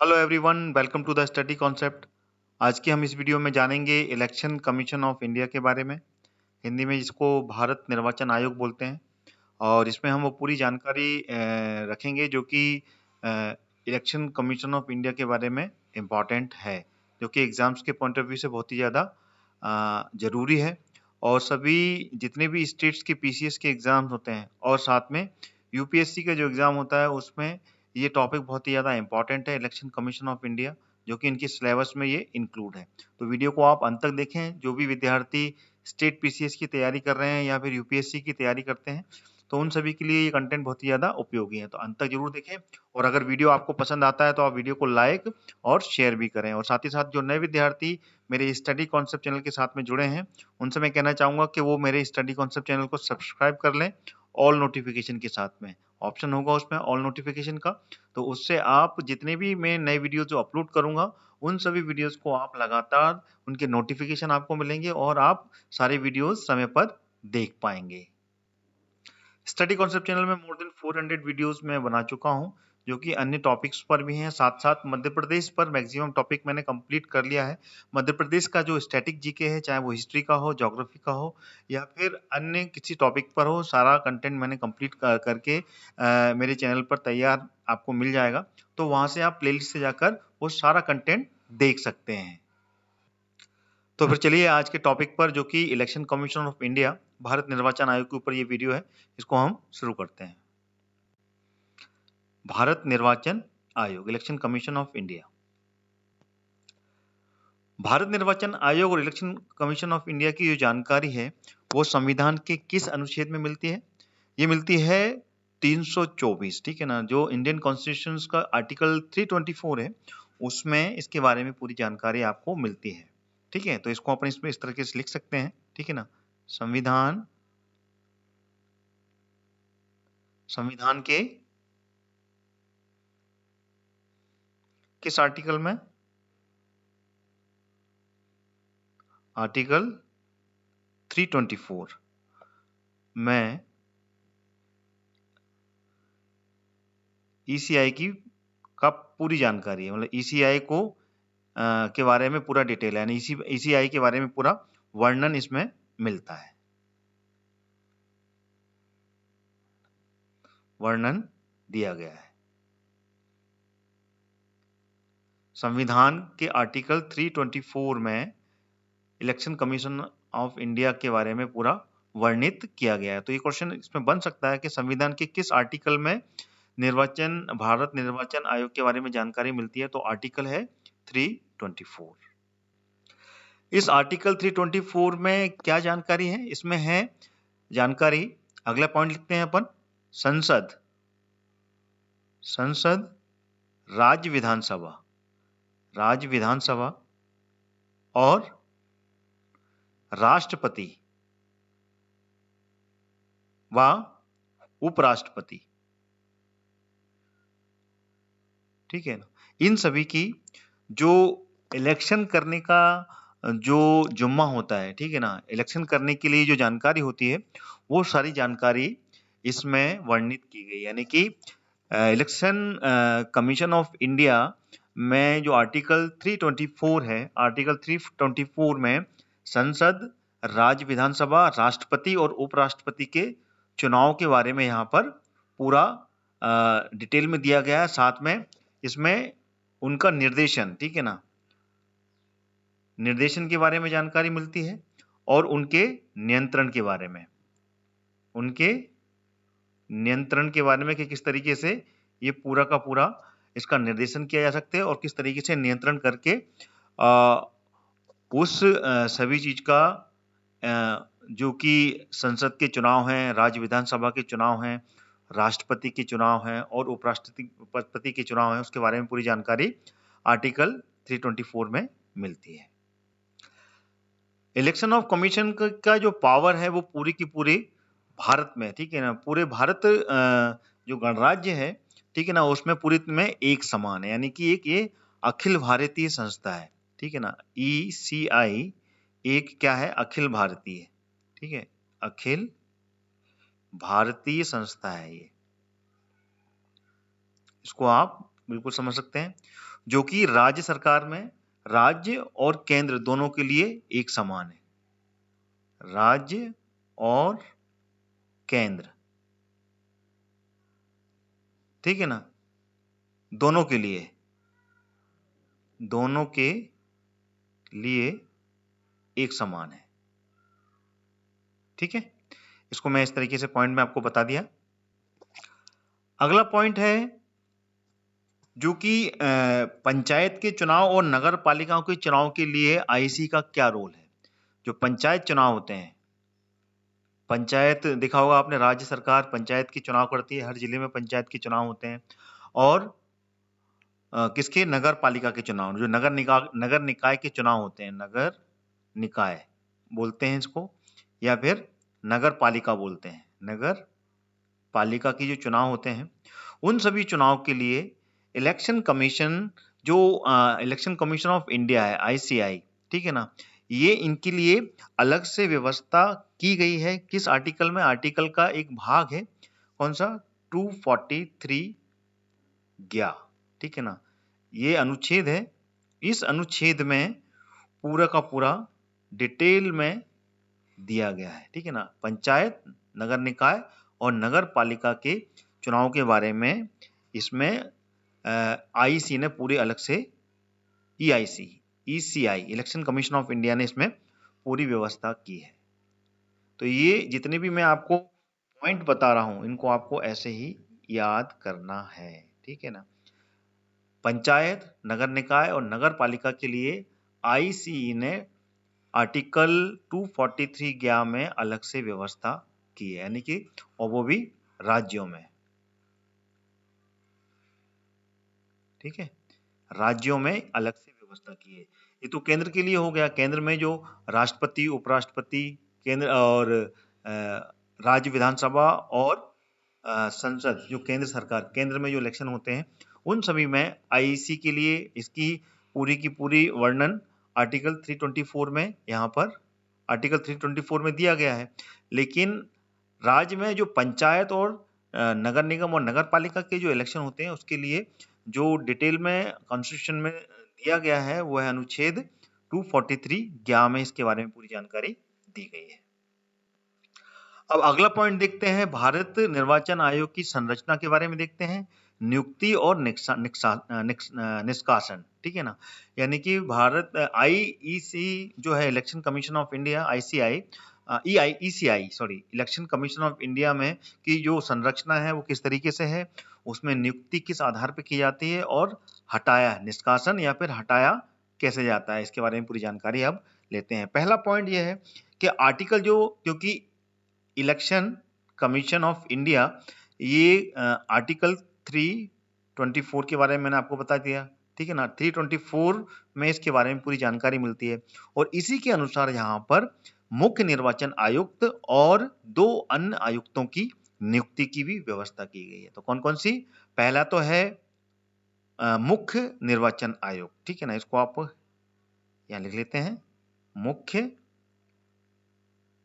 Hello everyone, welcome to the study concept. आज की हम इस वीडियो में जानेंगे इलेक्शन कमीशन ऑफ इंडिया के बारे में। हिंदी में इसको भारत निर्वाचन आयोग बोलते हैं और इसमें हम वो पूरी जानकारी रखेंगे जो कि इलेक्शन कमीशन ऑफ इंडिया के बारे में इम्पॉर्टेंट है, जो कि एग्जाम्स के पॉइंट ऑफ व्यू से बहुत ही ज़्यादा ज़रूरी है। और सभी जितने भी स्टेट्स के पीसीएस के एग्ज़ाम्स होते हैं और साथ में यूपीएससी का जो एग्ज़ाम होता है उसमें ये टॉपिक बहुत ही ज़्यादा इम्पोर्टेंट है, इलेक्शन कमीशन ऑफ इंडिया, जो कि इनके सिलेबस में ये इंक्लूड है। तो वीडियो को आप अंत तक देखें। जो भी विद्यार्थी स्टेट पीसीएस की तैयारी कर रहे हैं या फिर यूपीएससी की तैयारी करते हैं, तो उन सभी के लिए ये कंटेंट बहुत ही ज़्यादा उपयोगी है। तो अंत तक जरूर देखें और अगर वीडियो आपको पसंद आता है तो आप वीडियो को लाइक और शेयर भी करें। और साथ ही साथ जो नए विद्यार्थी मेरे स्टडी कॉन्सेप्ट चैनल के साथ में जुड़े हैं, उनसे मैं कहना चाहूँगा कि वो मेरे स्टडी कॉन्सेप्ट चैनल को सब्सक्राइब कर लें ऑल नोटिफिकेशन के साथ में। ऑप्शन होगा उसमें ऑल नोटिफिकेशन का, तो उससे आप जितने भी मैं नए वीडियो जो अपलोड करूंगा उन सभी वीडियोस को आप लगातार उनके नोटिफिकेशन आपको मिलेंगे और आप सारे वीडियोस समय पर देख पाएंगे। स्टडी कॉन्सेप्ट चैनल में मोर देन 400 वीडियोस मैं बना चुका हूं, जो कि अन्य टॉपिक्स पर भी हैं। साथ साथ मध्य प्रदेश पर मैक्सिमम टॉपिक मैंने कंप्लीट कर लिया है। मध्य प्रदेश का जो स्टैटिक जीके है, चाहे वो हिस्ट्री का हो, ज्योग्राफी का हो या फिर अन्य किसी टॉपिक पर हो, सारा कंटेंट मैंने कंप्लीट करके मेरे चैनल पर तैयार आपको मिल जाएगा। तो वहां से आप प्लेलिस्ट से जाकर वो सारा कंटेंट देख सकते हैं। तो फिर चलिए आज के टॉपिक पर, जो कि election commission of India, Bharat निर्वाचन आयोग के ऊपर ये वीडियो है, इसको हम शुरू करते हैं। भारत निर्वाचन आयोग, election commission of India. Bharat निर्वाचन आयोग और इलेक्शन कमीशन ऑफ इंडिया की जो जानकारी है वो संविधान के किस अनुच्छेद में मिलती है? ये मिलती है 324, ठीक है ना। जो इंडियन कॉन्स्टिट्यूशन का आर्टिकल 324 है उसमें इसके बारे में पूरी जानकारी आपको मिलती है, ठीक है। तो इसको अपन इसमें इस तरीके से लिख सकते हैं, ठीक है ना। संविधान संविधान के किस आर्टिकल में? आर्टिकल 324 में ईसीआई की का पूरी जानकारी है। मतलब ईसीआई को के बारे में पूरा डिटेल है, यानी ईसीआई के बारे में पूरा वर्णन इसमें मिलता है, वर्णन दिया गया है। संविधान के आर्टिकल 324 में इलेक्शन कमीशन ऑफ इंडिया के बारे में पूरा वर्णित किया गया है। तो ये क्वेश्चन इसमें बन सकता है कि संविधान के किस आर्टिकल में भारत निर्वाचन आयोग के बारे में जानकारी मिलती है? तो आर्टिकल है 324। इस आर्टिकल 324 में क्या जानकारी है? इसमें है जानकारी, अगला पॉइंट लिखते हैं अपन, संसद, राज्य विधानसभा और राष्ट्रपति व उपराष्ट्रपति, ठीक है ना। इन सभी की जो इलेक्शन करने का जो जुम्मा होता है, ठीक है ना, इलेक्शन करने के लिए जो जानकारी होती है वो सारी जानकारी इसमें वर्णित की गई। यानी कि इलेक्शन कमीशन ऑफ इंडिया में जो आर्टिकल 324 है, आर्टिकल 324 में संसद, राज्य विधानसभा, राष्ट्रपति और उपराष्ट्रपति के चुनाव के बारे में यहाँ पर पूरा डिटेल में दिया गया है। साथ में इसमें उनका निर्देशन, ठीक है ना, निर्देशन के बारे में जानकारी मिलती है और उनके नियंत्रण के बारे में, कि किस तरीके से ये पूरा का पूरा इसका निर्देशन किया जा सकता है और किस तरीके से नियंत्रण करके उस सभी चीज का जो कि संसद के चुनाव हैं, राज्य विधानसभा के चुनाव हैं, राष्ट्रपति के चुनाव हैं और उपराष्ट्रपति के चुनाव हैं, उसके बारे में पूरी जानकारी आर्टिकल 324 में मिलती है। इलेक्शन ऑफ कमीशन का जो पावर है वो पूरी की पूरी भारत में, ठीक है ना, पूरे भारत जो गणराज्य है, ठीक है ना, उसमें पूरी में एक समान है। यानी कि एक ये अखिल भारतीय संस्था है, ठीक है ना। ईसीआई एक क्या है? अखिल भारतीय, ठीक है, अखिल भारतीय संस्था है ये। इसको आप बिल्कुल समझ सकते हैं, जो कि राज्य सरकार में राज्य और केंद्र दोनों के लिए एक समान है। राज्य और केंद्र, ठीक है ना, दोनों के लिए एक समान है। ठीक है, इसको मैं इस तरीके से पॉइंट में आपको बता दिया। अगला पॉइंट है जो कि पंचायत के चुनाव और नगर पालिकाओं के चुनाव के लिए आईसी का क्या रोल है। जो पंचायत चुनाव होते हैं, पंचायत देखा होगा आपने, राज्य सरकार पंचायत के चुनाव करती है, हर जिले में पंचायत के चुनाव होते हैं। और किसके, नगर पालिका के चुनाव, जो नगर निकाय के चुनाव होते हैं, नगर निकाय बोलते हैं इसको, या फिर नगर पालिका बोलते हैं। नगर पालिका की जो चुनाव होते हैं, उन सभी चुनाव के लिए इलेक्शन कमीशन, जो इलेक्शन कमीशन ऑफ इंडिया है, आईसीआई, ठीक है ना, ये इनके लिए अलग से व्यवस्था की गई है। किस आर्टिकल में, आर्टिकल का एक भाग है, कौन सा, 243 गया, ठीक है ना, ये अनुच्छेद है। इस अनुच्छेद में पूरा का पूरा डिटेल में दिया गया है, ठीक है ना, पंचायत, नगर निकाय और नगर पालिका के चुनाव के बारे में इसमें आईसी ने पूरे अलग से, ECI, election commission of India ने इसमें पूरी व्यवस्था की है। तो ये जितने भी मैं आपको पॉइंट बता रहा हूं, इनको आपको ऐसे ही याद करना है, ठीक है ना। पंचायत, नगर निकाय और नगर पालिका के लिए आईसीई ने आर्टिकल 243 गया में अलग से व्यवस्था की है, यानी कि, और वो भी राज्यों में, ठीक है, राज्यों में अलग से व्यवस्था की है। ये तो केंद्र के लिए हो गया। केंद्र में जो राष्ट्रपति, उपराष्ट्रपति, केंद्र और राज्य विधानसभा और संसद, जो केंद्र सरकार, केंद्र में जो इलेक्शन होते हैं, उन सभी में आईसी के लिए इसकी पूरी की पूरी वर्णन आर्टिकल 324 में, यहाँ पर आर्टिकल 324 में दिया गया है। लेकिन राज्य में जो पंचायत और नगर निगम और नगर पालिका के जो इलेक्शन होते हैं, उसके लिए जो डिटेल में कॉन्स्टिट्यूशन में दिया गया है, वो है अनुच्छेद 243 गया में इसके बारे में पूरी जानकारी दी गई है। अब अगला पॉइंट देखते हैं, भारत निर्वाचन आयोग की संरचना के बारे में देखते हैं, नियुक्ति और निष्कासन, ठीक है ना, यानी कि भारत आईईसी जो है, election commission of India, ICI, ECI sorry, election commission of India में की जो संरचना है वो किस तरीके से है, उसमें नियुक्ति किस आधार पर की जाती है, और हटाया, निष्कासन या फिर हटाया कैसे जाता है, इसके बारे में पूरी जानकारी अब लेते हैं। पहला पॉइंट यह है कि आर्टिकल जो, क्योंकि इलेक्शन कमीशन ऑफ इंडिया, ये आर्टिकल 324 के बारे में मैंने आपको बता दिया, ठीक है ना, 324 में इसके बारे में पूरी जानकारी मिलती है। और इसी के अनुसार यहाँ पर मुख्य निर्वाचन आयुक्त और 2 अन्य आयुक्तों की नियुक्ति की भी व्यवस्था की गई है। तो कौन कौन सी, पहला तो है मुख्य निर्वाचन आयोग, ठीक है ना, इसको आप यहाँ लिख लेते हैं, मुख्य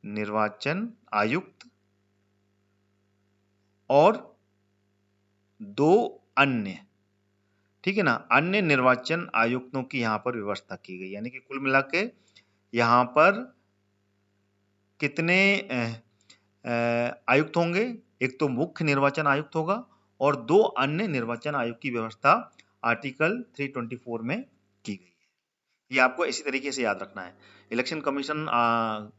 निर्वाचन आयुक्त और 2 अन्य, ठीक है ना, अन्य निर्वाचन आयुक्तों की यहां पर व्यवस्था की गई, यानी कि कुल मिला के यहां पर कितने आयुक्त होंगे, एक तो मुख्य निर्वाचन आयुक्त होगा और 2 अन्य निर्वाचन आयुक्त की व्यवस्था आर्टिकल 324 में की गई है। ये आपको इसी तरीके से याद रखना है। इलेक्शन कमीशन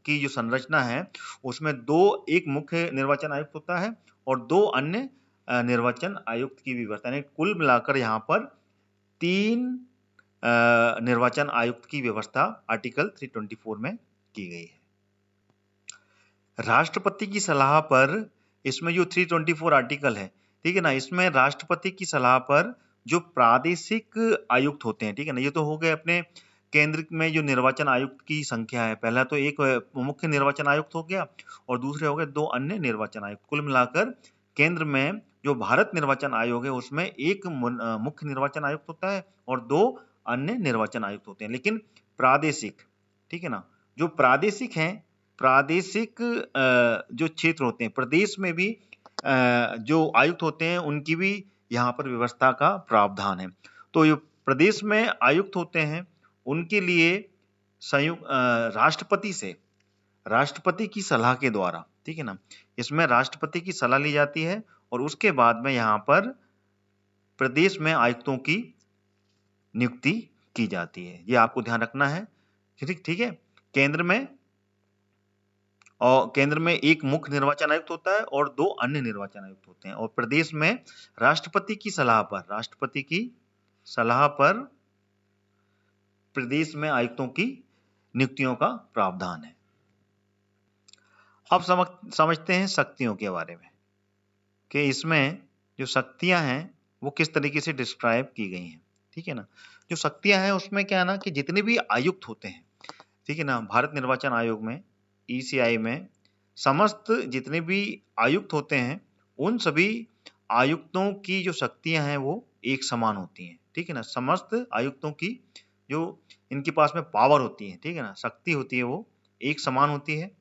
की जो संरचना है, उसमें एक मुख्य निर्वाचन आयुक्त होता है और 2 अन्य निर्वाचन आयुक्त की व्यवस्था, यानी कुल मिलाकर यहाँ पर 3 निर्वाचन आयुक्त की व्यवस्था आर्टिकल 324 में की गई है। राष्ट्रपति की सलाह पर, इसमें जो 324 आर्टिकल है, ठीक है ना, इसमें राष्ट्रपति की सलाह पर जो प्रादेशिक आयुक्त होते हैं, ठीक है ना, ये तो हो गए अपने केंद्र में जो निर्वाचन आयुक्त की संख्या है, पहला तो एक मुख्य निर्वाचन आयुक्त हो गया और दूसरे हो गए 2 अन्य निर्वाचन आयुक्त। कुल मिलाकर केंद्र में जो भारत निर्वाचन आयोग है, उसमें एक मुख्य निर्वाचन आयुक्त होता है और 2 अन्य निर्वाचन आयुक्त होते हैं। लेकिन प्रादेशिक, ठीक है ना, जो प्रादेशिक हैं, प्रादेशिक जो क्षेत्र होते हैं, प्रदेश में भी जो आयुक्त होते हैं, उनकी भी यहाँ पर व्यवस्था का प्रावधान है। तो जो प्रदेश में आयुक्त होते हैं उनके लिए राष्ट्रपति की सलाह के द्वारा, ठीक है ना, इसमें राष्ट्रपति की सलाह ली जाती है और उसके बाद में यहाँ पर प्रदेश में आयुक्तों की नियुक्ति की जाती है। ये आपको ध्यान रखना है, ठीक है। केंद्र में एक मुख्य निर्वाचन आयुक्त होता है और 2 अन्य निर्वाचन आयुक्त होते हैं और प्रदेश में राष्ट्रपति की सलाह पर प्रदेश में आयुक्तों की नियुक्तियों का प्रावधान है। अब समझते हैं शक्तियों के बारे में कि इसमें जो शक्तियां हैं वो किस तरीके से डिस्क्राइब की गई हैं, ठीक है ना। जो शक्तियां हैं उसमें क्या है ना कि जितने भी आयुक्त होते हैं, ठीक है ना, भारत निर्वाचन आयोग में, ईसीआई में समस्त जितने भी आयुक्त होते हैं उन सभी आयुक्तों की जो शक्तियां हैं वो एक समान होती हैं, ठीक है ना। समस्त आयुक्तों की जो इनके पास में पावर होती है, ठीक है ना, शक्ति होती है, वो एक समान होती है,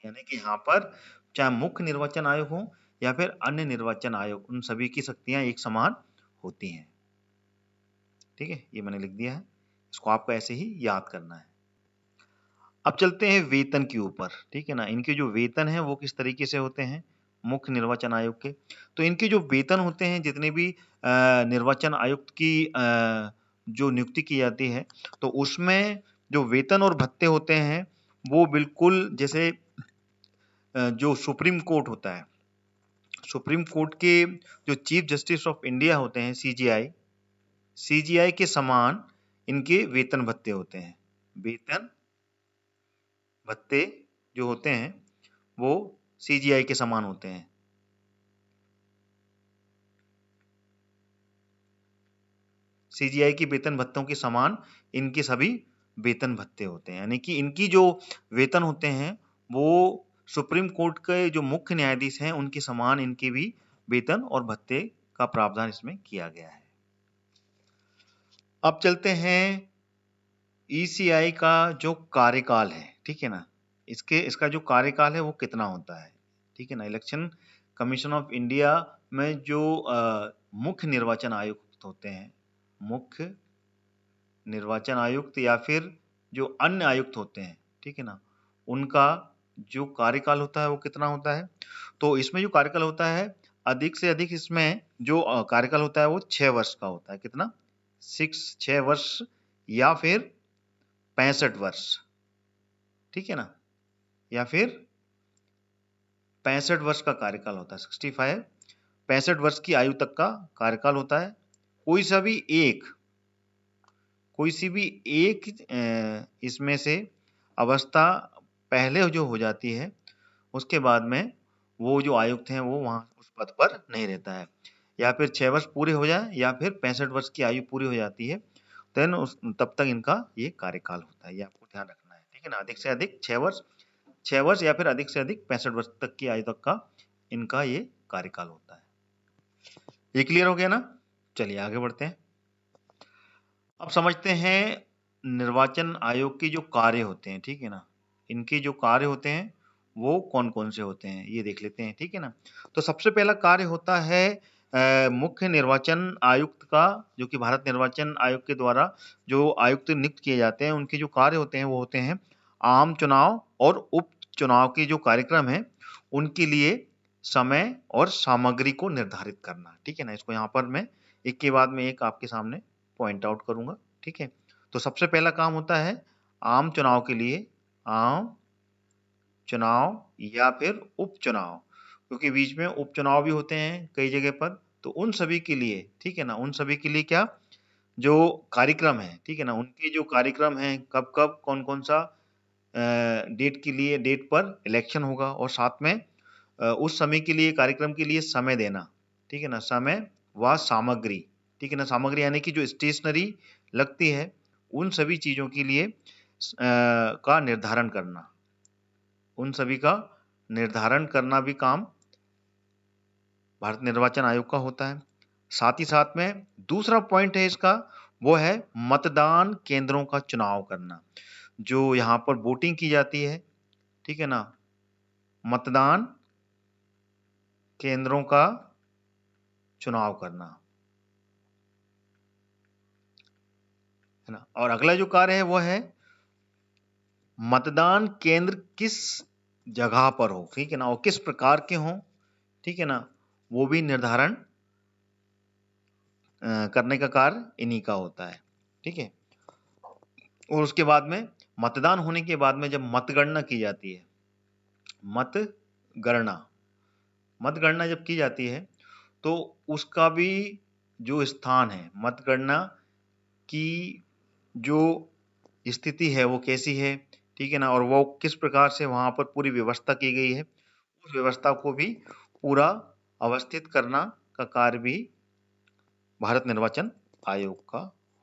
यानी कि यहाँ पर चाहे मुख्य निर्वाचन आयोग हो या फिर अन्य निर्वाचन आयोग, उन सभी की शक्तियां एक समान होती हैं, ठीक है। ये मैंने लिख दिया है, इसको आपको ऐसे ही याद करना है। अब चलते हैं वेतन के ऊपर, ठीक है ना। इनके जो वेतन है वो किस तरीके से होते हैं मुख्य निर्वाचन आयोग के। तो इनके जो वेतन होते हैं, जितने भी निर्वाचन आयुक्त की जो नियुक्ति की जाती है, तो उसमें जो वेतन और भत्ते होते हैं वो बिल्कुल जैसे जो सुप्रीम कोर्ट होता है, सुप्रीम कोर्ट के जो चीफ जस्टिस ऑफ इंडिया होते हैं, सीजीआई के समान इनके वेतन भत्ते होते हैं। वेतन भत्ते जो होते हैं वो सीजीआई के समान होते हैं। सीजीआई की वेतन भत्तों के समान इनके सभी वेतन भत्ते होते हैं, यानी कि इनकी जो वेतन होते हैं वो सुप्रीम कोर्ट के जो मुख्य न्यायाधीश हैं उनके समान इनके भी वेतन और भत्ते का प्रावधान इसमें किया गया है। अब चलते हैं ईसीआई का जो कार्यकाल है, ठीक है ना, इसका जो कार्यकाल है वो कितना होता है, ठीक है ना। इलेक्शन कमीशन ऑफ इंडिया में जो मुख्य निर्वाचन आयुक्त होते हैं, मुख्य निर्वाचन आयुक्त या फिर जो अन्य आयुक्त होते हैं, ठीक है ना, उनका जो कार्यकाल होता है वो कितना होता है। तो इसमें जो कार्यकाल होता है अधिक से अधिक, इसमें जो कार्यकाल होता है वो 6 वर्ष का होता है। कितना? 6 वर्ष या फिर 65 वर्ष, ठीक है ना, या फिर 65 वर्ष का कार्यकाल होता है। 65 वर्ष की आयु तक का कार्यकाल होता है। कोई सी भी एक इसमें से अवस्था पहले जो हो जाती है उसके बाद में वो जो आयुक्त हैं वो वहां उस पद पर नहीं रहता है। या फिर 6 वर्ष पूरे हो जाए या फिर 65 वर्ष की आयु पूरी हो जाती है, तब तक इनका ये कार्यकाल होता है। ये आपको ध्यान रखना है, ठीक है ना। अधिक से अधिक 6 वर्ष या फिर अधिक से अधिक 65 वर्ष तक की आयु तक का इनका ये कार्यकाल होता है। ये क्लियर हो गया ना? चलिए आगे बढ़ते हैं। अब समझते हैं निर्वाचन आयोग के जो कार्य होते हैं, ठीक है ना। इनके जो कार्य होते हैं वो कौन कौन से होते हैं ये देख लेते हैं, ठीक है ना। तो सबसे पहला कार्य होता है मुख्य निर्वाचन आयुक्त का, जो कि भारत निर्वाचन आयोग के द्वारा जो आयुक्त नियुक्त किए जाते हैं, उनके जो कार्य होते हैं वो होते हैं आम चुनाव और उपचुनाव के जो कार्यक्रम है उनके लिए समय और सामग्री को निर्धारित करना, ठीक है ना। इसको यहाँ पर मैं एक के बाद में एक आपके सामने पॉइंट आउट करूंगा, ठीक है। तो सबसे पहला काम होता है आम चुनाव के लिए आम चुनाव या फिर उपचुनाव, क्योंकि बीच में उपचुनाव भी होते हैं कई जगह पर। तो उन सभी के लिए, ठीक है ना, उन सभी के लिए क्या जो कार्यक्रम है, ठीक है ना, उनके जो कार्यक्रम है कब कब कौन कौन सा डेट पर इलेक्शन होगा और साथ में उस समय के लिए कार्यक्रम के लिए समय देना, ठीक है ना, समय व सामग्री, ठीक है ना। सामग्री यानी कि जो स्टेशनरी लगती है उन सभी चीजों के लिए का निर्धारण करना, उन सभी का निर्धारण करना भी काम भारत निर्वाचन आयोग का होता है। साथ ही साथ में दूसरा पॉइंट है इसका, वो है मतदान केंद्रों का चुनाव करना। जो यहाँ पर वोटिंग की जाती है, ठीक है ना, मतदान केंद्रों का चुनाव करना, है ना। और अगला जो कार्य है वो है मतदान केंद्र किस जगह पर हो, ठीक है ना, और किस प्रकार के हों, ठीक है ना, वो भी निर्धारण करने का कार्य इन्हीं का होता है, ठीक है। और उसके बाद में मतदान होने के बाद में जब मतगणना की जाती है, मतगणना मतगणना जब की जाती है तो उसका भी जो स्थान है, मतगणना की जो स्थिति है वो कैसी है, ठीक है ना, और वो किस प्रकार से वहां पर पूरी व्यवस्था की गई है, उस व्यवस्था को भी पूरा अवस्थित करना का कार्य भी भारत निर्वाचन आयोग का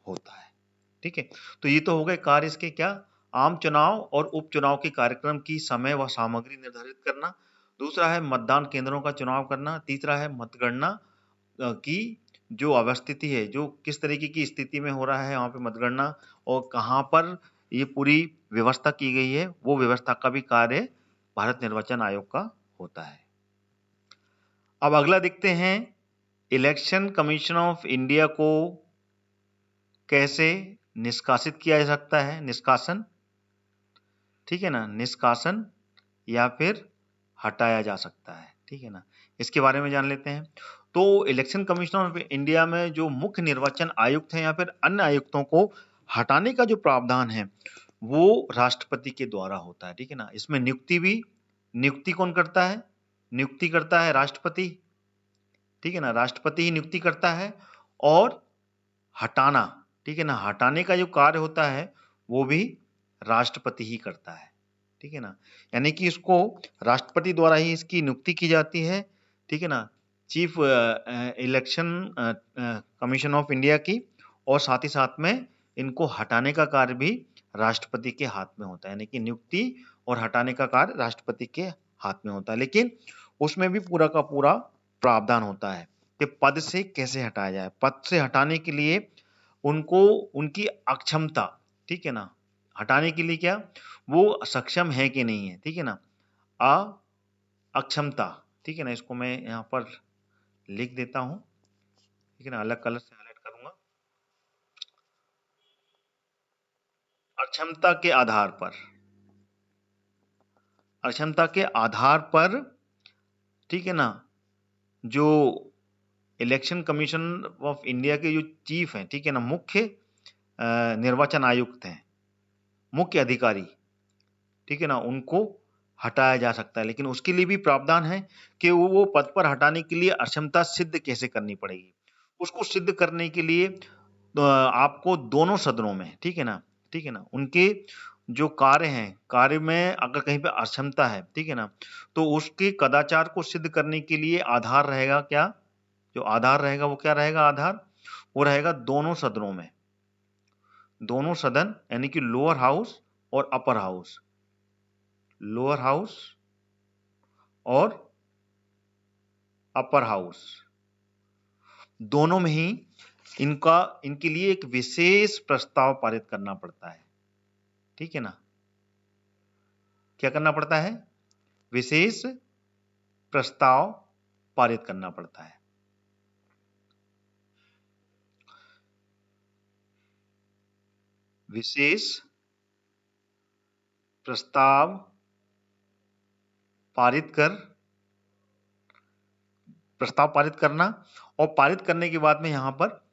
होता है, ठीक है। तो ये तो हो गए कार्य इसके क्या, आम चुनाव और उपचुनाव के कार्यक्रम की समय व सामग्री निर्धारित करना, दूसरा है मतदान केंद्रों का चुनाव करना, तीसरा है मतगणना की जो अवस्थिति है, जो किस तरीके की स्थिति में हो रहा है वहां पे मतगणना, और कहाँ पर ये पूरी व्यवस्था की गई है, वो व्यवस्था का भी कार्य भारत निर्वाचन आयोग का होता है। अब अगला देखते हैं, इलेक्शन कमीशन ऑफ इंडिया को कैसे निष्कासित किया जा सकता है, निष्कासन, ठीक है ना, निष्कासन या फिर हटाया जा सकता है, ठीक है ना, इसके बारे में जान लेते हैं। तो इलेक्शन कमीशन ऑफ इंडिया में जो मुख्य निर्वाचन आयुक्त हैं या फिर अन्य आयुक्तों को हटाने का जो प्रावधान है वो राष्ट्रपति के द्वारा होता है, ठीक है ना। इसमें नियुक्ति कौन करता है, नियुक्ति करता है राष्ट्रपति, ठीक है ना, राष्ट्रपति ही नियुक्ति करता है, और हटाना, ठीक है ना, हटाने का जो कार्य होता है वो भी राष्ट्रपति ही करता है, ठीक है ना। यानी कि इसको राष्ट्रपति द्वारा ही इसकी नियुक्ति की जाती है, ठीक है ना, chief election commission of India की, और साथ ही साथ में इनको हटाने का कार्य भी राष्ट्रपति के हाथ में होता है, यानी कि नियुक्ति और हटाने का कार्य राष्ट्रपति के हाथ में होता है। लेकिन उसमें भी पूरा का पूरा प्रावधान होता है कि पद से कैसे हटाया जाए, पद से हटाने के लिए उनको उनकी अक्षमता, ठीक है ना, हटाने के लिए क्या वो सक्षम है कि नहीं है, ठीक है ना, अक्षमता, ठीक है ना, इसको मैं यहाँ पर लिख देता हूं, ठीक है ना, अलग कलर से हाईलाइट करूंगा। अक्षमता के आधार पर, अक्षमता के आधार पर, ठीक है ना, जो इलेक्शन कमीशन ऑफ इंडिया के जो चीफ हैं, ठीक है ना, मुख्य निर्वाचन आयुक्त हैं, मुख्य अधिकारी, ठीक है ना, उनको हटाया जा सकता है। लेकिन उसके लिए भी प्रावधान है कि वो पद पर हटाने के लिए अक्षमता सिद्ध कैसे करनी पड़ेगी। उसको सिद्ध करने के लिए आपको दोनों सदनों में, ठीक है ना, ठीक है ना, उनके जो कार्य हैं, कार्य में अगर कहीं पे अक्षमता है, ठीक है ना, तो उसके कदाचार को सिद्ध करने के लिए आधार रहेगा क्या, जो आधार रहेगा वो क्या रहेगा, आधार वो रहेगा दोनों सदनों में, दोनों सदन यानी कि लोअर हाउस और अपर हाउस, लोअर हाउस और अपर हाउस, दोनों में ही इनके लिए एक विशेष प्रस्ताव पारित करना पड़ता है, ठीक है ना, क्या करना पड़ता है, विशेष प्रस्ताव पारित करना पड़ता है। विशेष प्रस्ताव पारित कर, प्रस्ताव पारित करना, और पारित करने के बाद में यहां पर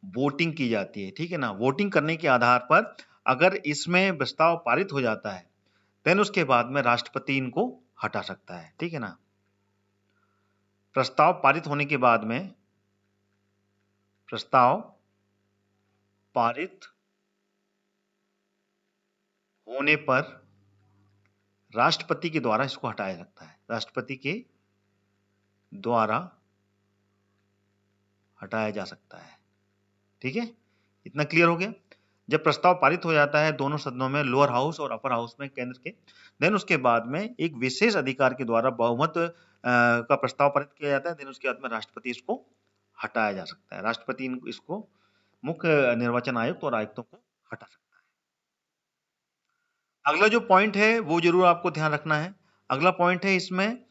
वोटिंग की जाती है, ठीक है ना। वोटिंग करने के आधार पर अगर इसमें प्रस्ताव पारित हो जाता है देन उसके बाद में राष्ट्रपति इनको हटा सकता है, ठीक है ना। प्रस्ताव पारित होने के बाद में, प्रस्ताव पारित होने पर राष्ट्रपति के द्वारा इसको हटाया सकता है, राष्ट्रपति के द्वारा हटाया जा सकता है, ठीक है, इतना क्लियर हो गया। जब प्रस्ताव पारित हो जाता है दोनों सदनों में, लोअर हाउस और अपर हाउस में, केंद्र के, देन उसके बाद में एक विशेष अधिकार के द्वारा बहुमत का प्रस्ताव पारित किया जाता है, देन उसके बाद में राष्ट्रपति इसको हटाया जा सकता है, राष्ट्रपति इसको मुख्य निर्वाचन आयुक्त और आयुक्तों को हटा सकता है। अगला जो पॉइंट है वो जरूर आपको ध्यान रखना है, अगला पॉइंट है इसमें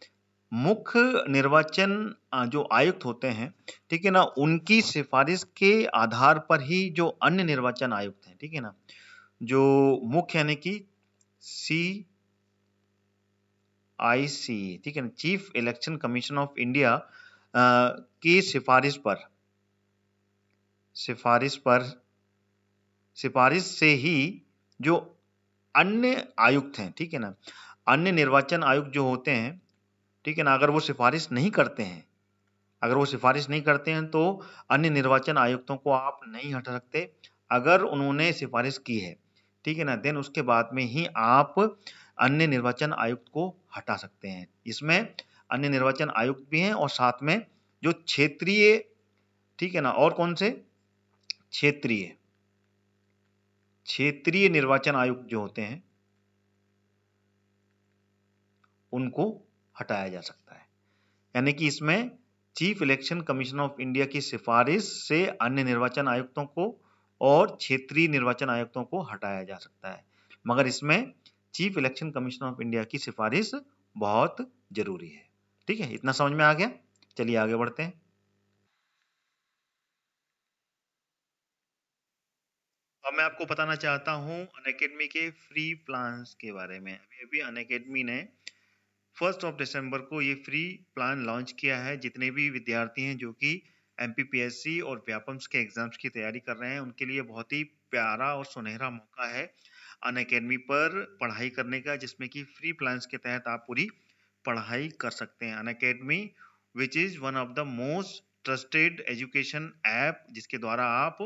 मुख्य निर्वाचन जो आयुक्त होते हैं, ठीक है ना, उनकी सिफारिश के आधार पर ही जो अन्य निर्वाचन आयुक्त हैं, ठीक है ना, जो मुख्य यानी कि CIC, ठीक है ना, chief election commission of India की सिफारिश से ही जो अन्य आयुक्त हैं, ठीक है ना, अन्य निर्वाचन आयुक्त जो होते हैं, ठीक है ना, अगर वो सिफारिश नहीं करते हैं तो अन्य निर्वाचन आयुक्तों को आप नहीं हटा सकते। अगर उन्होंने सिफारिश की है, ठीक है ना, देन उसके बाद में ही आप अन्य निर्वाचन आयुक्त को हटा सकते हैं। इसमें अन्य निर्वाचन आयुक्त भी हैं और साथ में जो क्षेत्रीय, ठीक है ना, और कौन से क्षेत्रीय निर्वाचन आयुक्त जो होते हैं उनको हटाया जा सकता है। यानी कि इसमें chief election commission of India की सिफारिश से अन्य निर्वाचन आयुक्तों को और क्षेत्रीय निर्वाचन आयुक्तों को हटाया जा सकता है, मगर इसमें chief election commission of India की सिफारिश बहुत जरूरी है। ठीक है, इतना समझ में आ गया। चलिए आगे बढ़ते हैं। अब मैं आपको बताना चाहता हूँ अनअकैडमी के फ्री प्लान्स के बारे में। अभी अनअकैडमी ने 1 दिसंबर को ये फ्री प्लान लॉन्च किया है। जितने भी विद्यार्थी हैं जो कि MPPSC और व्यापम्स के एग्जाम्स की तैयारी कर रहे हैं, उनके लिए बहुत ही प्यारा और सुनहरा मौका है अनअकैडमी पर पढ़ाई करने का, जिसमें कि फ्री प्लान्स के तहत आप पूरी पढ़ाई कर सकते हैं। Unacademy which is one of the most trusted education app, जिसके द्वारा आप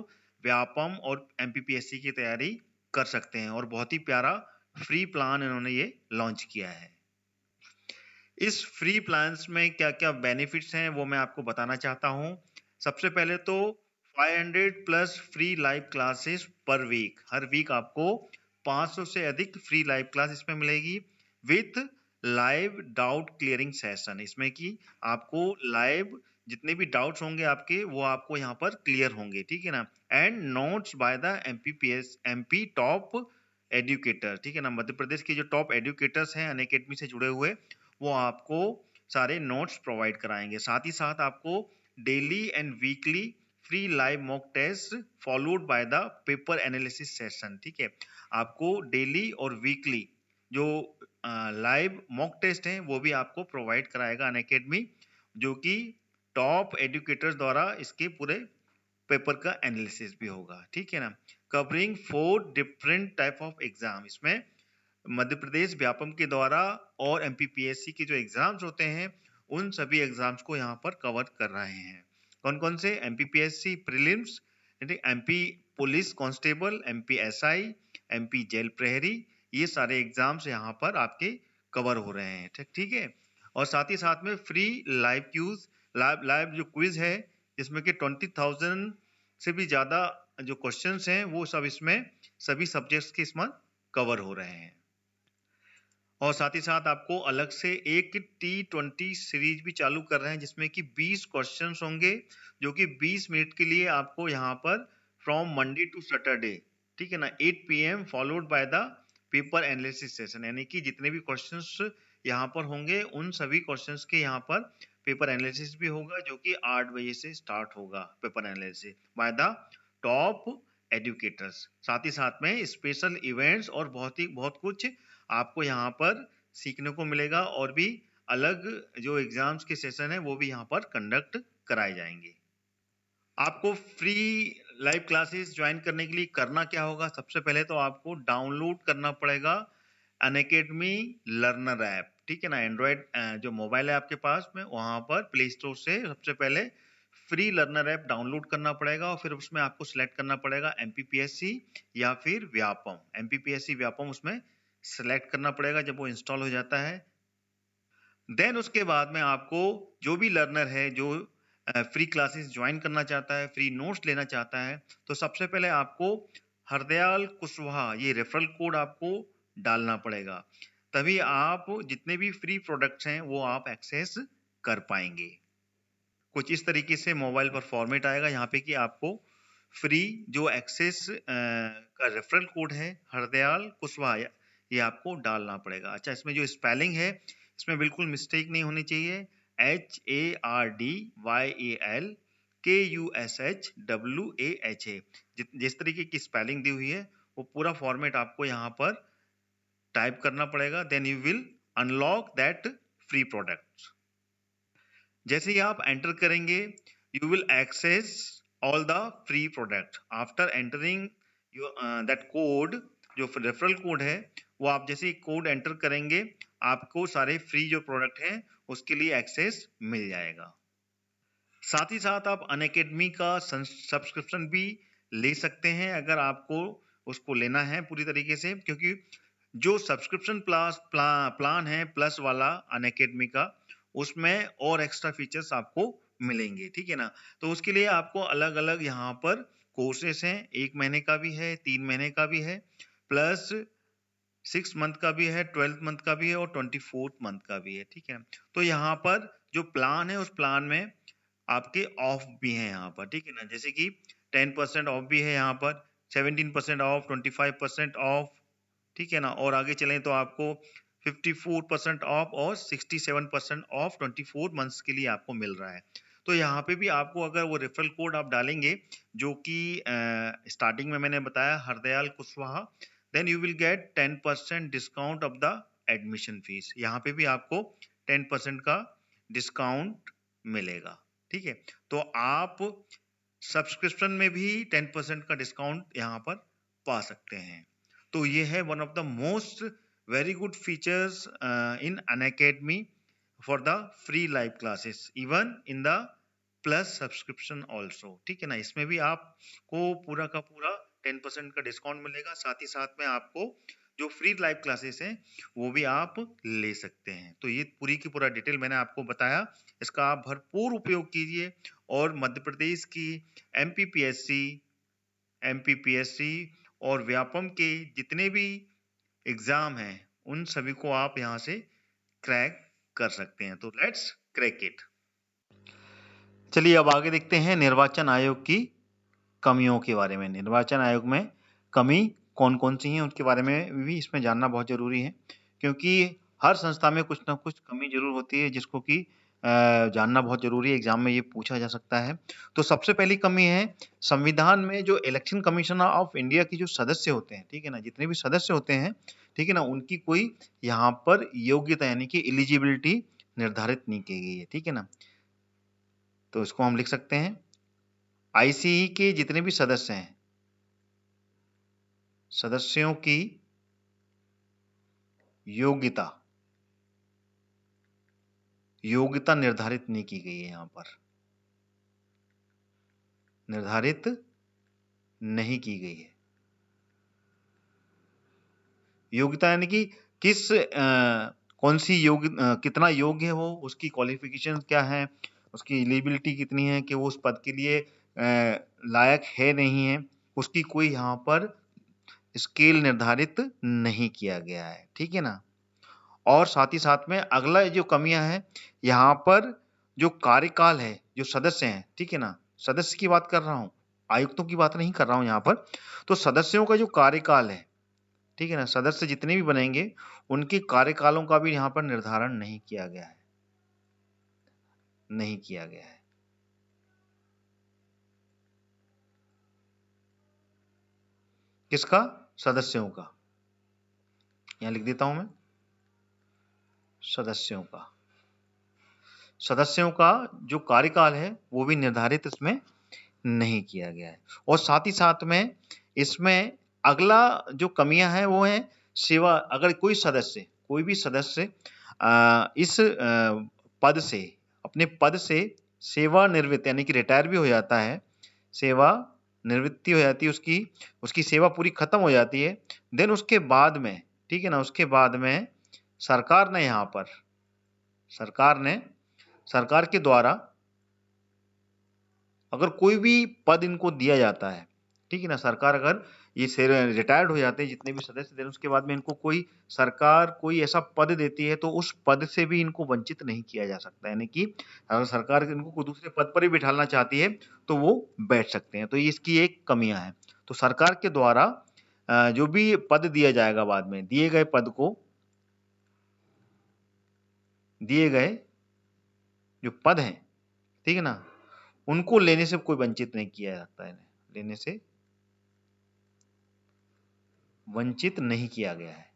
व्यापम और MPPSC की तैयारी कर सकते हैं, और बहुत ही प्यारा फ्री प्लान इन्होंने ये लॉन्च किया है। इस फ्री प्लान्स में क्या क्या बेनिफिट्स हैं वो मैं आपको बताना चाहता हूं। सबसे पहले तो 500 plus free live classes per week. हर वीक आपको 500 से अधिक फ्री लाइव क्लास इसमें मिलेगी with live doubt clearing session. इसमें कि आपको लाइव जितने भी डाउट्स होंगे आपके वो आपको यहाँ पर क्लियर होंगे, ठीक है ना। And notes by the MP top educator, ठीक है ना। मध्य प्रदेश के जो टॉप एजुकेटर्स हैं अनअकैडमी से जुड़े हुए, वो आपको सारे नोट्स प्रोवाइड कराएंगे। साथ ही साथ आपको daily and weekly free live mock test followed by the paper analysis session, ठीक है। आपको डेली और वीकली जो लाइव मॉक टेस्ट हैं वो भी आपको प्रोवाइड कराएगा अनअकैडमी, जो कि टॉप एजुकेटर्स द्वारा इसके पूरे पेपर का एनालिसिस भी होगा, ठीक है ना। Covering 4 different type of exam. इसमें मध्य प्रदेश व्यापम के द्वारा और MPPSC के जो एग्जाम्स होते हैं उन सभी एग्जाम्स को यहाँ पर कवर कर रहे हैं। कौन कौन से? MPPSC prelims, MP police constable, MP SI, MP jail प्रहरी, ये सारे एग्जाम्स यहाँ पर आपके कवर हो रहे हैं, ठीक है। और साथ ही साथ में फ्री लाइव क्यूज, लाइव जो क्विज है जिसमें कि 20,000 से भी ज्यादा जो क्वेश्चंस हैं वो सब इसमें सभी सब्जेक्ट्स के इसमें कवर हो रहे हैं। और साथ ही साथ आपको अलग से एक T20 सीरीज भी चालू कर रहे हैं जिसमें कि 20 क्वेश्चंस होंगे, जो कि 20 मिनट के लिए आपको यहाँ पर फ्रॉम मंडे टू सैटरडे, ठीक है ना, 8 PM followed by the paper analysis session. यानी कि जितने भी क्वेश्चंस यहाँ पर होंगे उन सभी क्वेश्चंस के यहाँ पर पेपर एनालिसिस भी होगा, जो कि 8 बजे से स्टार्ट होगा paper analysis by the top educators. साथ ही साथ में स्पेशल इवेंट्स और बहुत कुछ आपको यहाँ पर सीखने को मिलेगा, और भी अलग जो एग्जाम्स के सेशन है वो भी यहाँ पर कंडक्ट कराए जाएंगे। आपको फ्री लाइव क्लासेस ज्वाइन करने के लिए करना क्या होगा? सबसे पहले तो आपको डाउनलोड करना पड़ेगा अनअकैडमी लर्नर ऐप, ठीक है ना। एंड्रॉयड जो मोबाइल है आपके पास में, वहां पर प्ले स्टोर से सबसे पहले फ्री लर्नर ऐप डाउनलोड करना पड़ेगा, और फिर उसमें आपको सिलेक्ट करना पड़ेगा MPPSC या फिर व्यापम। MPPSC व्यापम उसमें सिलेक्ट करना पड़ेगा। जब वो इंस्टॉल हो जाता है देन उसके बाद में आपको जो भी लर्नर है जो फ्री क्लासेस ज्वाइन करना चाहता है, फ्री नोट्स लेना चाहता है, तो सबसे पहले आपको हरदयाल कुशवाहा ये रेफरल कोड आपको डालना पड़ेगा, तभी आप जितने भी फ्री प्रोडक्ट्स हैं वो आप एक्सेस कर पाएंगे। कुछ इस तरीके से मोबाइल पर फॉर्मेट आएगा यहाँ पे कि आपको फ्री जो एक्सेस का रेफरल कोड है हरदयाल कुशवाहा, ये आपको डालना पड़ेगा। अच्छा, इसमें जो स्पेलिंग है, इसमें बिल्कुल मिस्टेक नहीं होनी चाहिए। HARDYAL KUSHWAHA जिस तरीके की स्पेलिंग दी हुई है वो पूरा फॉर्मेट आपको यहाँ पर टाइप करना पड़ेगा। Then you will unlock that free product. जैसे ही आप एंटर करेंगे you will access all the free product. After entering that code, जो रेफरल कोड है वो आप जैसे ही कोड एंटर करेंगे आपको सारे फ्री जो प्रोडक्ट हैं उसके लिए एक्सेस मिल जाएगा। साथ ही साथ आप अनअकैडमी का सब्सक्रिप्शन भी ले सकते हैं अगर आपको उसको लेना है पूरी तरीके से, क्योंकि जो सब्सक्रिप्शन प्लान है प्लस वाला अनअकैडमी का, उसमें और एक्स्ट्रा फीचर्स आपको मिलेंगे, ठीक है ना। तो उसके लिए आपको अलग अलग यहाँ पर कोर्सेस हैं, 1 महीने का भी है, 3 महीने का भी है, प्लस 6 मंथ का भी है, 12 मंथ का भी है और 24 मंथ का भी है, ठीक है। तो यहाँ पर जो प्लान है उस प्लान में आपके ऑफ भी हैं यहाँ पर, ठीक है ना। जैसे कि 10% ऑफ भी है यहाँ पर, 17% ऑफ, 25% ऑफ, ठीक है ना। और आगे चलें तो आपको 54% ऑफ और 67% ऑफ 24 मंथ्स के लिए आपको मिल रहा है। तो यहाँ पे भी आपको अगर वो रेफरल कोड आप डालेंगे जो कि स्टार्टिंग में मैंने बताया Hardayal Kushwaha, then you will get 10% discount off the admission fees. यहाँ पे भी आपको 10% का डिस्काउंट मिलेगा, ठीक है। तो आप सब्सक्रिप्शन में भी 10% का डिस्काउंट यहाँ पर पा सकते हैं। तो ये है one of the most very good features in Unacademy for the free live classes even in the plus subscription also, ठीक है ना। इसमें भी आपको पूरा का पूरा 10% का डिस्काउंट मिलेगा। साथ ही साथ में आपको जो फ्री लाइव क्लासेस हैं वो भी आप ले सकते हैं। तो ये पूरी की पूरा डिटेल मैंने आपको बताया, इसका आप भरपूर उपयोग कीजिए और मध्य प्रदेश की एमपीपीएससी और व्यापम के जितने भी एग्जाम हैं उन सभी को आप यहाँ से क्रैक कर सकते हैं। तो लेट्स क्रैक इट। चलिए अब आगे देखते हैं निर्वाचन आयोग की कमियों के बारे में। निर्वाचन आयोग में कमी कौन कौन सी हैं उसके बारे में भी इसमें जानना बहुत जरूरी है, क्योंकि हर संस्था में कुछ ना कुछ कमी जरूर होती है जिसको कि जानना बहुत जरूरी है, एग्जाम में ये पूछा जा सकता है। तो सबसे पहली कमी है संविधान में जो इलेक्शन कमीशन ऑफ इंडिया की जो सदस्य होते हैं, ठीक है ना, जितने भी सदस्य होते हैं, ठीक है ना, उनकी कोई यहाँ पर योग्यता यानी कि एलिजिबिलिटी निर्धारित नहीं की गई है, ठीक है ना। तो इसको हम लिख सकते हैं आईसीई के जितने भी सदस्य हैं, सदस्यों की योग्यता निर्धारित नहीं की गई है, यहाँ पर निर्धारित नहीं की गई है। योग्यता यानी कि किस कौन सी कितना योग्य है वो, उसकी क्वालिफिकेशन क्या है, उसकी एलिजिबिलिटी कितनी है कि वो उस पद के लिए लायक है नहीं है, उसकी कोई यहाँ पर स्केल निर्धारित नहीं किया गया है, ठीक है ना। और साथ ही साथ में अगला जो कमियां हैं यहाँ पर जो कार्यकाल है, जो सदस्य हैं, ठीक है ना, सदस्य की बात कर रहा हूं, आयुक्तों की बात नहीं कर रहा हूं यहाँ पर। तो सदस्यों का जो कार्यकाल है, ठीक है ना, सदस्य जितने भी बनेंगे उनके कार्यकालों का भी यहाँ पर निर्धारण नहीं किया गया है, नहीं किया गया है। किसका? सदस्यों का। यहां लिख देता हूं मैं, सदस्यों का। सदस्यों का जो कार्यकाल है वो भी निर्धारित इसमें नहीं किया गया है। और साथ ही साथ में इसमें अगला जो कमियां हैं वो है सेवा। अगर कोई भी सदस्य इस पद से, अपने पद से सेवानिवृत्त यानी कि रिटायर भी हो जाता है, सेवा निवृत्ति हो जाती है, उसकी सेवा पूरी खत्म हो जाती है, देन उसके बाद में, ठीक है ना, उसके बाद में सरकार ने यहाँ पर सरकार के द्वारा अगर कोई भी पद इनको दिया जाता है, ठीक है ना, सरकार अगर ये रिटायर्ड हो जाते हैं जितने भी सदस्य, देन उसके बाद में इनको सरकार कोई ऐसा पद देती है तो उस पद से भी इनको वंचित नहीं किया जा सकता। यानी कि अगर सरकार इनको कोई दूसरे पद पर ही बिठाना चाहती है तो वो बैठ सकते हैं। तो ये इसकी एक कमियां है। तो सरकार के द्वारा जो भी पद दिया जाएगा बाद में, दिए गए पद को दिए गए जो पद हैं, ठीक है ना, उनको लेने से कोई वंचित नहीं किया जाता है, लेने से वंचित नहीं किया गया है,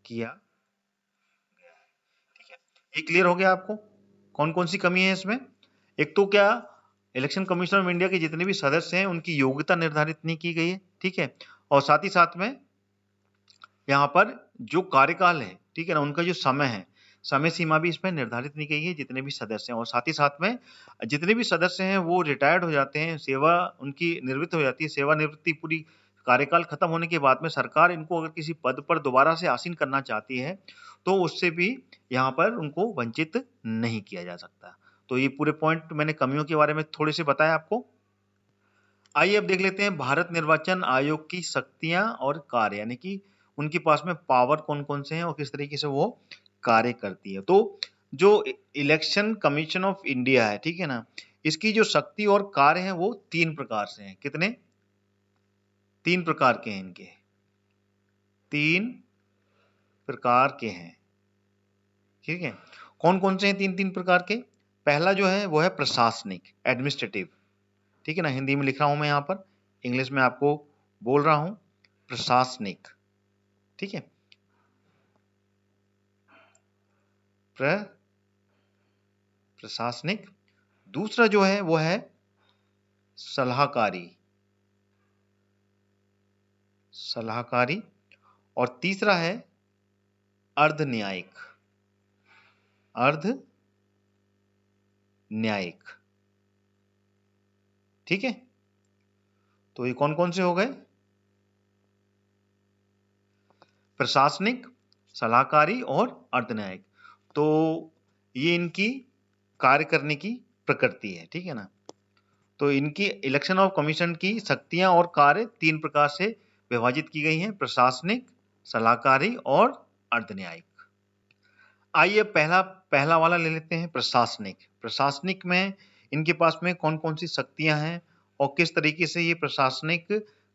किया गया है। ठीक है, ये क्लियर हो गया आपको कौन कौन सी कमी है इसमें? एक तो क्या, इलेक्शन कमीशन ऑफ इंडिया के जितने भी सदस्य हैं उनकी योग्यता निर्धारित नहीं की गई है, ठीक है, और साथ ही साथ में यहाँ पर जो कार्यकाल है, ठीक है ना, उनका जो समय है, समय सीमा भी इसमें निर्धारित नहीं की है जितने भी सदस्य हैं, और साथ ही साथ में जितने भी सदस्य हैं वो रिटायर्ड हो जाते हैं, सेवा उनकी निवृत्त हो जाती है, सेवानिवृत्ति पूरी कार्यकाल खत्म होने के बाद में सरकार इनको अगर किसी पद पर दोबारा से आसीन करना चाहती है तो उससे भी यहाँ पर उनको वंचित नहीं किया जा सकता। तो ये पूरे पॉइंट मैंने कमियों के बारे में थोड़े से बताया आपको। आइए अब देख लेते हैं भारत निर्वाचन आयोग की शक्तियां और कार्य, यानी कि उनके पास में पावर कौन कौन से हैं और किस तरीके से वो कार्य करती है। तो जो इलेक्शन कमीशन ऑफ इंडिया है, ठीक है ना, इसकी जो शक्ति और कार्य है वो 3 प्रकार से हैं। कितने? 3 प्रकार के हैं इनके, 3 प्रकार के हैं, ठीक है। कौन कौन से हैं 3 प्रकार के? पहला जो है वो है प्रशासनिक, एडमिनिस्ट्रेटिव, ठीक है ना, हिंदी में लिख रहा हूं मैं यहाँ पर, इंग्लिश में आपको बोल रहा हूं, प्रशासनिक, ठीक है, प्रशासनिक। दूसरा जो है वो है सलाहकारी, सलाहकारी, और तीसरा है अर्ध न्यायिक, अर्ध न्यायिक, ठीक है। तो ये कौन कौन से हो गए? प्रशासनिक, सलाहकारी और अर्ध न्यायिक। तो ये इनकी कार्य करने की प्रकृति है, ठीक है ना। तो इनकी इलेक्शन ऑफ कमीशन की शक्तियां और कार्य 3 प्रकार से विभाजित की गई हैं, प्रशासनिक, सलाहकारी और अर्ध न्यायिक। आइए पहला वाला ले लेते हैं, प्रशासनिक। प्रशासनिक में इनके पास में कौन कौन सी शक्तियां हैं और किस तरीके से ये प्रशासनिक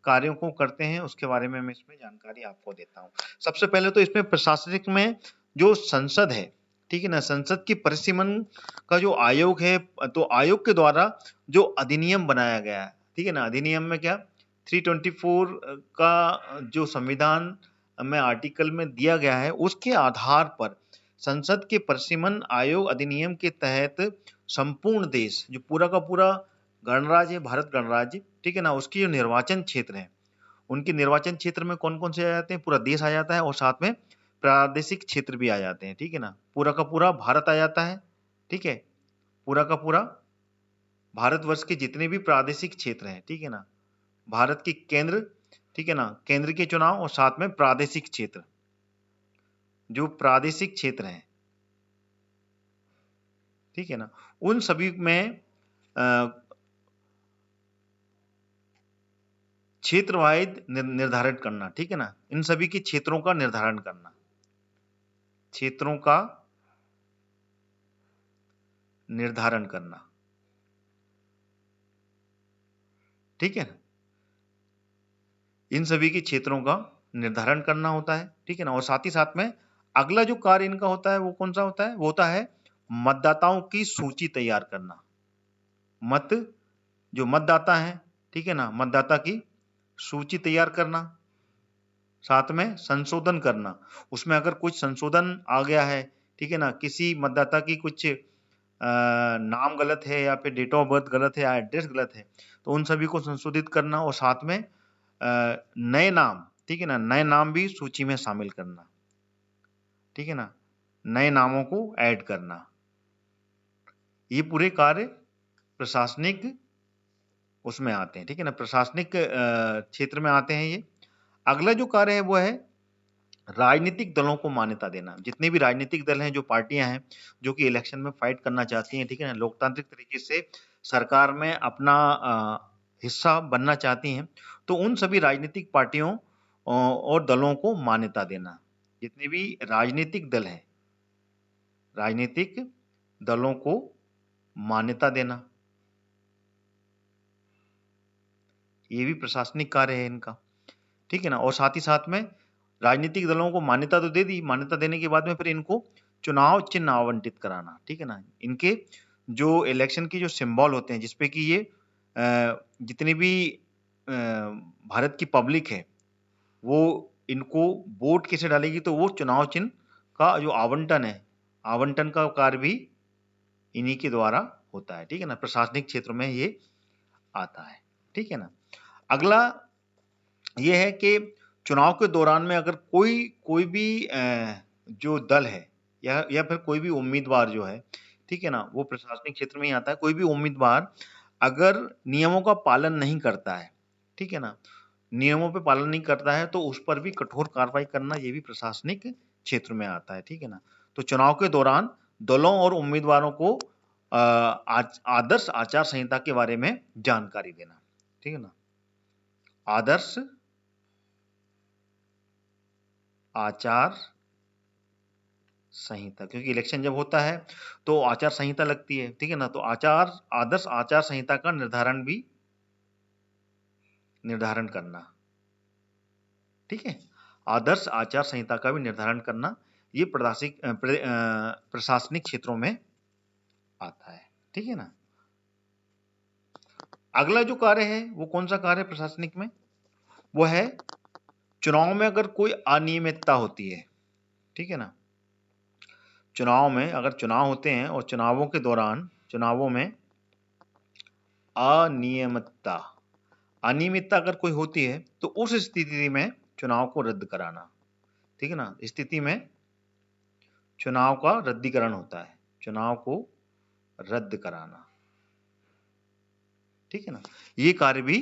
कार्यों को करते हैं उसके बारे में मैं इसमें जानकारी आपको देता हूं। सबसे पहले तो इसमें प्रशासनिक में जो संसद है, ठीक है ना, संसद की परिसीमन का जो आयोग है, तो आयोग के द्वारा जो अधिनियम बनाया गया है, ठीक है ना, अधिनियम में क्या 324 का जो संविधान में आर्टिकल में दिया गया है उसके आधार पर संसद के परिसीमन आयोग अधिनियम के तहत संपूर्ण देश, जो पूरा का पूरा गणराज्य है, भारत गणराज्य, ठीक है ना, उसकी जो निर्वाचन क्षेत्र है, उनके निर्वाचन क्षेत्र में कौन कौन से आ जाते हैं? पूरा देश आ जाता है और साथ में प्रादेशिक क्षेत्र भी आ जाते हैं, ठीक है ना, पूरा का पूरा भारत आ जाता है, ठीक है, पूरा का पूरा भारतवर्ष के जितने भी प्रादेशिक क्षेत्र हैं, ठीक है ना, भारत की केंद्र, ठीक है ना, केंद्र के चुनाव और साथ में प्रादेशिक क्षेत्र, जो प्रादेशिक क्षेत्र हैं, ठीक है ना, उन सभी में क्षेत्रवाइज निर्धारण करना, ठीक है ना, इन सभी के क्षेत्रों का निर्धारण करना, क्षेत्रों का निर्धारण करना, ठीक है, इन सभी के क्षेत्रों का निर्धारण करना होता है, ठीक है ना, और साथ ही साथ में अगला जो कार्य इनका होता है वो कौन सा होता है? वो होता है मतदाताओं की सूची तैयार करना, जो मतदाता है, ठीक है ना, मतदाता की सूची तैयार करना, साथ में संशोधन करना, उसमें अगर कुछ संशोधन आ गया है, ठीक है ना, किसी मतदाता की कुछ नाम गलत है या फिर डेट ऑफ बर्थ गलत है या एड्रेस गलत है, तो उन सभी को संशोधित करना और साथ में नए नाम, ठीक है ना, नए नाम भी सूची में शामिल करना, ठीक है ना, नए नामों को ऐड करना, ये पूरे कार्य प्रशासनिक उसमें आते हैं, ठीक है ना, प्रशासनिक क्षेत्र में आते हैं ये। अगला जो कार्य है वो है राजनीतिक दलों को मान्यता देना। जितने भी राजनीतिक दल हैं, जो पार्टियां हैं जो कि इलेक्शन में फाइट करना चाहती हैं, ठीक है ना, लोकतांत्रिक तरीके से सरकार में अपना हिस्सा बनना चाहती हैं, तो उन सभी राजनीतिक पार्टियों और दलों को मान्यता देना। जितने भी राजनीतिक दल हैं, राजनीतिक दलों को मान्यता देना, ये भी प्रशासनिक कार्य है इनका, ठीक है ना, और साथ ही साथ में राजनीतिक दलों को मान्यता तो दे दी, मान्यता देने के बाद में फिर इनको चुनाव चिन्ह आवंटित कराना, ठीक है ना। इनके जो इलेक्शन की जो सिंबल होते हैं जिसपे कि ये जितनी भी भारत की पब्लिक है वो इनको वोट कैसे डालेगी, तो वो चुनाव चिन्ह का जो आवंटन है, आवंटन का कार्य भी इन्हीं के द्वारा होता है, ठीक है ना। प्रशासनिक क्षेत्र में ये आता है, ठीक है ना। अगला ये है कि चुनाव के दौरान में अगर कोई भी जो दल है या फिर कोई भी उम्मीदवार जो है, ठीक है ना, वो प्रशासनिक क्षेत्र में ही आता है। कोई भी उम्मीदवार अगर नियमों का पालन नहीं करता है, ठीक है ना, नियमों पे पालन नहीं करता है तो उस पर भी कठोर कार्रवाई करना ये भी प्रशासनिक क्षेत्र में आता है, ठीक है ना। तो चुनाव के दौरान दलों और उम्मीदवारों को आदर्श आचार संहिता के बारे में जानकारी देना, ठीक है ना। आदर्श आचार संहिता, क्योंकि इलेक्शन जब होता है तो आचार संहिता लगती है, ठीक है ना। तो आदर्श आचार संहिता का निर्धारण करना, ठीक है। आदर्श आचार संहिता का भी निर्धारण करना ये प्रशासनिक क्षेत्रों में आता है, ठीक है ना। अगला जो कार्य है वो कौन सा कार्य है प्रशासनिक में, वो है चुनाव में अगर कोई अनियमितता होती है, ठीक है ना। चुनाव में अगर चुनाव होते हैं और चुनावों के दौरान चुनावों में अनियमितता अगर कोई होती है तो उस स्थिति में चुनाव को रद्द कराना, ठीक है ना। स्थिति में चुनाव का रद्दीकरण होता है, चुनाव को रद्द कराना, ठीक है ना। ये कार्य भी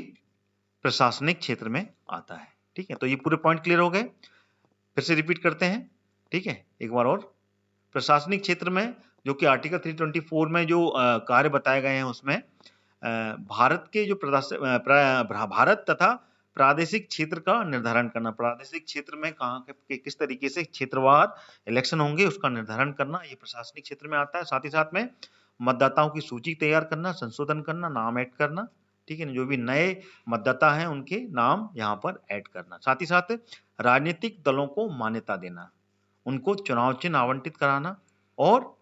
प्रशासनिक क्षेत्र में आता है, ठीक है। तो ये पूरे पॉइंट क्लियर हो गए, फिर से रिपीट करते हैं, ठीक है, एक बार और। प्रशासनिक क्षेत्र में जो कि आर्टिकल 324 में जो कार्य बताए गए हैं उसमें भारत के जो भारत तथा प्रादेशिक क्षेत्र का निर्धारण करना, प्रादेशिक क्षेत्र में कहाँ के किस तरीके से क्षेत्रवार इलेक्शन होंगे उसका निर्धारण करना, ये प्रशासनिक क्षेत्र में आता है। साथ ही साथ में मतदाताओं की सूची तैयार करना, संशोधन करना, नाम ऐड करना, ठीक है ना। जो भी नए मतदाता हैं उनके नाम यहाँ पर ऐड करना। साथ ही साथ राजनीतिक दलों को मान्यता देना, उनको चुनाव चिन्ह आवंटित कराना और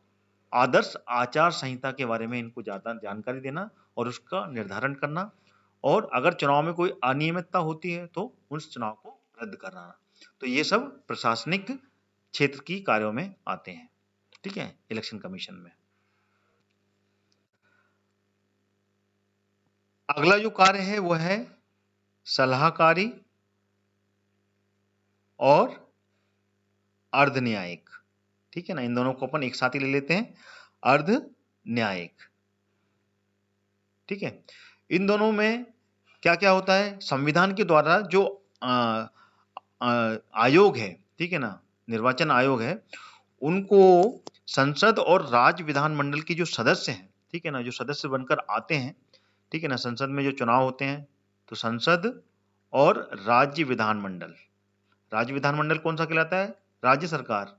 आदर्श आचार संहिता के बारे में इनको ज्यादा जानकारी देना और उसका निर्धारण करना, और अगर चुनाव में कोई अनियमितता होती है तो उस चुनाव को रद्द कराना। तो ये सब प्रशासनिक क्षेत्र की कार्यों में आते हैं, ठीक है, इलेक्शन कमीशन में। अगला जो कार्य है वो है सलाहकारी और अर्ध न्यायिक, ठीक है ना। इन दोनों को अपन एक साथ ही ले लेते हैं, अर्ध न्यायिक, ठीक है। इन दोनों में क्या क्या होता है, संविधान के द्वारा जो आयोग है, ठीक है ना, निर्वाचन आयोग है, उनको संसद और राज्य विधानमंडल के जो सदस्य हैं, ठीक है ना, जो सदस्य बनकर आते हैं, ठीक है ना, संसद में जो चुनाव होते हैं तो संसद और राज्य विधानमंडल कौन सा कहलाता है, राज्य सरकार,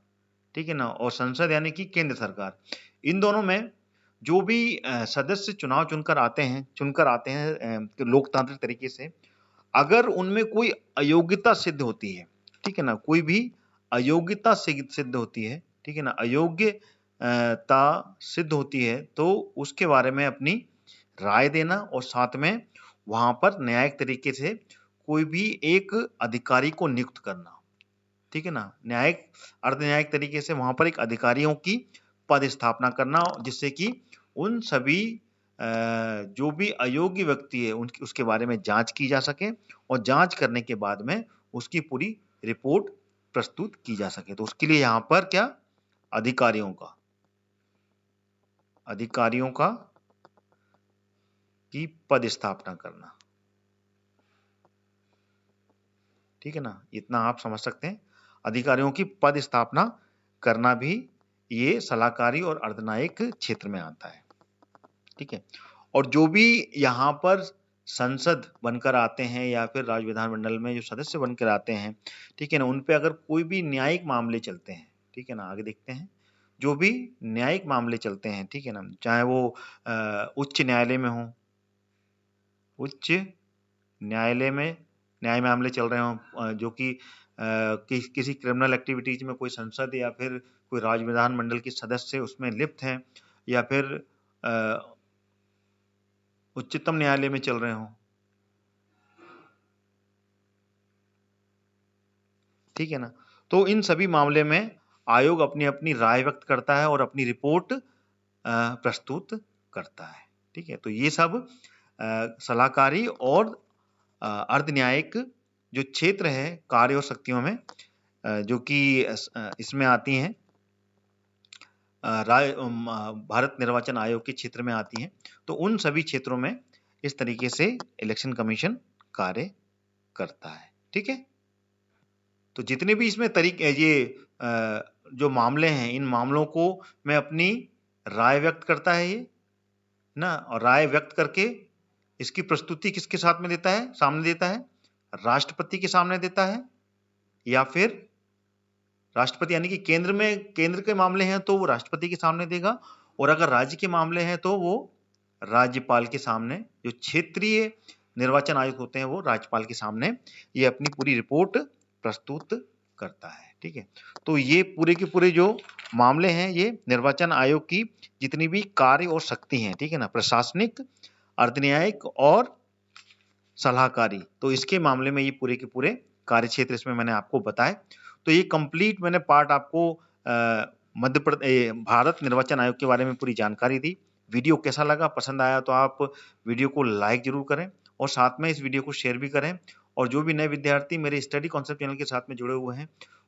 ठीक है ना, और संसद यानी कि केंद्र सरकार। इन दोनों में जो भी सदस्य चुनकर आते हैं लोकतांत्रिक तरीके से, अगर उनमें कोई अयोग्यता सिद्ध होती है, ठीक है ना, कोई भी अयोग्यता सिद्ध होती है, ठीक है ना, अयोग्यता सिद्ध होती है तो उसके बारे में अपनी राय देना और साथ में वहां पर न्यायिक तरीके से कोई भी एक अधिकारी को नियुक्त करना, ठीक है ना, न्यायिक अर्ध न्यायिक तरीके से वहां पर एक अधिकारियों की पद स्थापना करना, जिससे कि उन सभी जो भी अयोग्य व्यक्ति है उनकी उसके बारे में जांच की जा सके और जांच करने के बाद में उसकी पूरी रिपोर्ट प्रस्तुत की जा सके। तो उसके लिए यहां पर क्या, अधिकारियों का की पद स्थापना करना, ठीक है ना, इतना आप समझ सकते हैं। अधिकारियों की पद स्थापना करना भी ये सलाहकारी और अर्धन्यायिक क्षेत्र में आता है, ठीक है। और जो भी यहाँ पर संसद बनकर आते हैं या फिर राज्य विधानमंडल में जो सदस्य बनकर आते हैं, ठीक है ना, उन पे अगर कोई भी न्यायिक मामले चलते हैं, ठीक है ना, आगे देखते हैं, जो भी न्यायिक मामले चलते हैं, ठीक है ना, चाहे वो उच्च न्यायालय में हो, उच्च न्यायालय में न्याय मामले चल रहे हों, जो कि किसी क्रिमिनल एक्टिविटीज में कोई संसद या फिर कोई राज्य विधानमंडल के सदस्य उसमें लिप्त हैं या फिर उच्चतम न्यायालय में चल रहे हों। ठीक है ना। तो इन सभी मामले में आयोग अपनी अपनी राय व्यक्त करता है और अपनी रिपोर्ट प्रस्तुत करता है। ठीक है, तो ये सब सलाहकारी और अर्ध न्यायिक जो क्षेत्र है कार्य और शक्तियों में जो कि इसमें आती हैं भारत निर्वाचन आयोग के क्षेत्र में आती हैं। तो उन सभी क्षेत्रों में इस तरीके से इलेक्शन कमीशन कार्य करता है। ठीक है, तो जितने भी इसमें तरीके ये जो मामले हैं, इन मामलों को मैं अपनी राय व्यक्त करता है ये ना, और राय व्यक्त करके इसकी प्रस्तुति किसके साथ में देता है, सामने देता है, राष्ट्रपति के सामने देता है या फिर राष्ट्रपति यानी कि केंद्र के मामले हैं तो वो राष्ट्रपति के सामने देगा, और अगर राज्य के मामले हैं तो वो राज्यपाल के सामने, जो क्षेत्रीय निर्वाचन आयुक्त होते हैं वो राज्यपाल के सामने ये अपनी पूरी रिपोर्ट प्रस्तुत करता है। ठीक है, तो ये पूरे के पूरे जो मामले हैं ये निर्वाचन आयोग की जितनी भी कार्य और शक्ति हैं, ठीक है ना, प्रशासनिक, अर्धन्यायिक और सलाहकारी, तो इसके मामले में ये पूरे के पूरे कार्य क्षेत्र इसमें मैंने आपको बताए। तो ये कंप्लीट मैंने पार्ट आपको भारत निर्वाचन आयोग के बारे में पूरी जानकारी दी। वीडियो कैसा लगा, पसंद आया तो आप वीडियो को लाइक जरूर करें और साथ में इस वीडियो को शेयर भी करें। और जो भी नए विद्यार्थी मेरे स्टडी कॉन्सेप्ट चैनल के साथ में जुड़े हुए हैं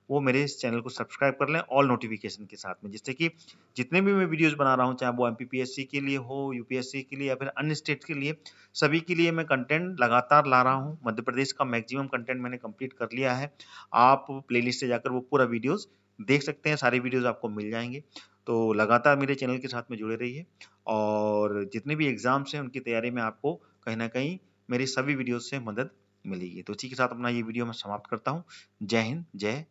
वो मेरे इस चैनल को सब्सक्राइब कर लें ऑल नोटिफिकेशन के साथ में, जिससे कि जितने भी मैं वीडियोस बना रहा हूं, चाहे वो एमपीपीएससी के लिए हो, यूपीएससी के लिए या फिर अन्य स्टेट के लिए, सभी के लिए मैं कंटेंट लगातार ला रहा हूं। मध्य प्रदेश का मैक्सिमम कंटेंट मैंने कंप्लीट कर लिया है। आप प्लेलिस्ट से जाकर वो पूरा वीडियोस देख सकते हैं, सारे वीडियोस आपको मिल जाएंगे। तो लगातार मेरे चैनल के साथ में जुड़े रहिए और जितने भी एग्जाम्स हैं उनकी तैयारी में आपको कहीं ना कहीं मेरी सभी वीडियोस से मदद मिलेगी। तो इसी के साथ अपना ये वीडियो मैं समाप्त करता हूँ। जय हिंद, जय